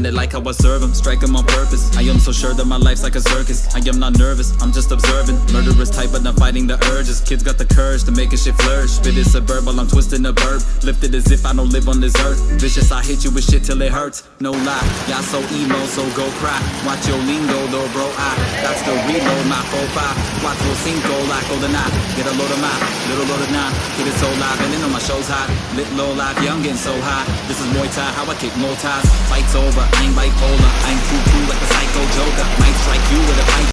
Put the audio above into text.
They like how I serve them, strike them on purpose. I am so sure that my life's like a circus. I am not nervous, I'm just observing. Murderous type but not fighting the urges. Kids got the courage to make a shit flourish. Spit is a verb while I'm twisting a verb. Lifted as if I don't live on this earth. Vicious, I hit you with shit till it hurts. No lie, y'all so emo, so go cry. Watch your lingo though bro, I got to reload my 4-5. Watch your cinco like GoldenEye. Get a load of my little load of 9. Get it so live and you know my show's hot. Lit low life, young getting so high. This is Muay Thai, how I kick more ties. Fight's over, I ain't bipolar. I ain't cuckoo like a psycho joker. Might strike you with a pipe.